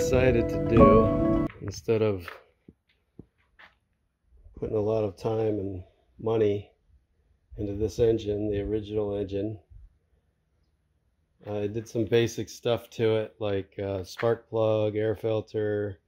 decided to do, instead of putting a lot of time and money into this engine, the original engine, I did some basic stuff to it, like spark plug, air filter,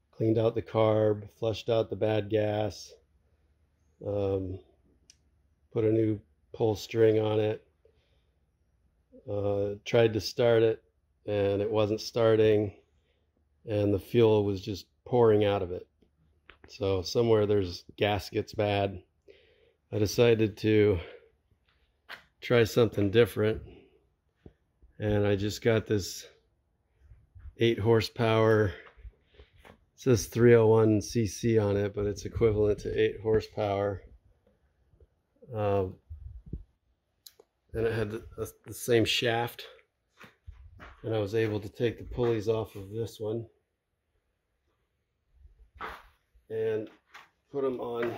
cleaned out the carb, flushed out the bad gas, put a new pull string on it, tried to start it and it wasn't starting, and the fuel was just pouring out of it. So somewhere there's gaskets bad. I decided to try something different, and I just got this 8 horsepower, it says 301 cc on it, but it's equivalent to 8 horsepower, and it had the same shaft, and I was able to take the pulleys off of this one and put them on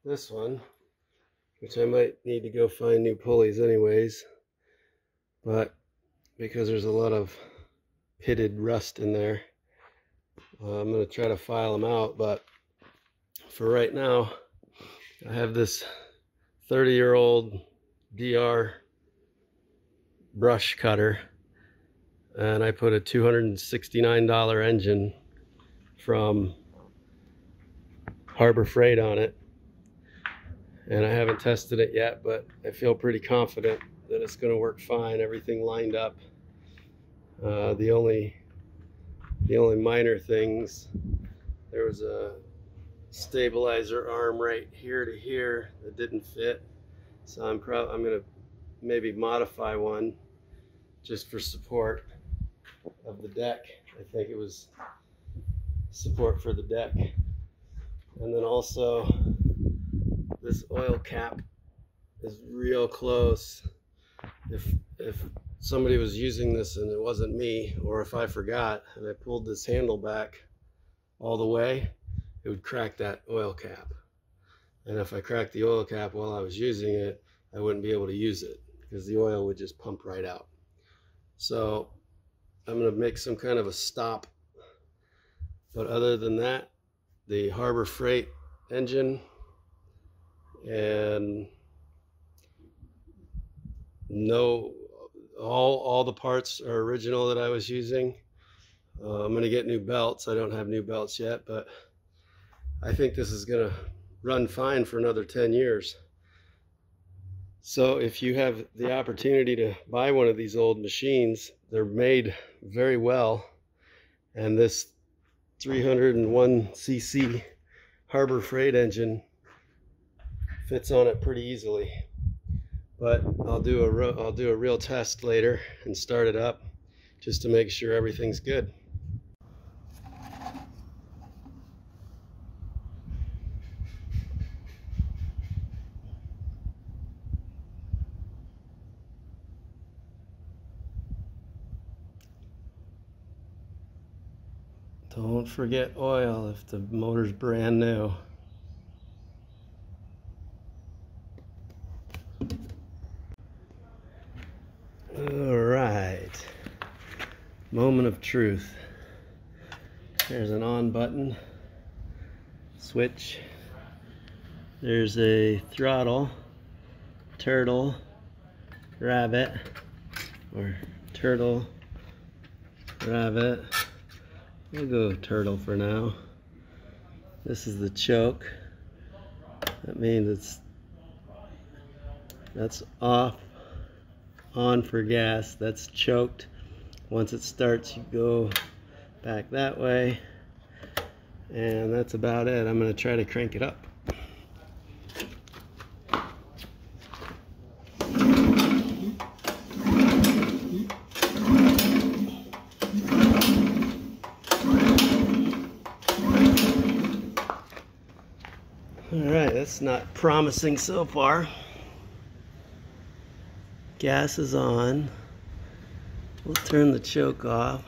this one, which I might need to go find new pulleys anyways, but because there's a lot of pitted rust in there, I'm going to try to file them out. But for right now, I have this 30-year-old DR brush cutter, and I put a $269 engine from Harbor Freight on it, and I haven't tested it yet, but I feel pretty confident that it's going to work fine. Everything lined up. The only minor things, there was a stabilizer arm right here to here that didn't fit, so I'm going to maybe modify one just for support of the deck. I think it was support for the deck. And then also, this oil cap is real close. If somebody was using this and it wasn't me, or if I forgot and I pulled this handle back all the way, it would crack that oil cap. And if I cracked the oil cap while I was using it, I wouldn't be able to use it because the oil would just pump right out. So I'm going to make some kind of a stop. But other than that, the Harbor Freight engine and all the parts are original that I was using. I'm going to get new belts. I don't have new belts yet, but I think this is going to run fine for another 10 years. So if you have the opportunity to buy one of these old machines, they're made very well, and this 301 cc Harbor Freight engine fits on it pretty easily. But I'll do a real test later and start it up just to make sure everything's good. Don't forget oil if the motor's brand new. All right, moment of truth. There's an on button, switch. There's a throttle, turtle, rabbit, or turtle, rabbit. We'll go turtle for now. This is the choke. That means that's off. On for gas. That's choked. Once it starts, you go back that way, and that's about it. I'm going to try to crank it up. Alright, that's not promising so far. Gas is on. We'll turn the choke off.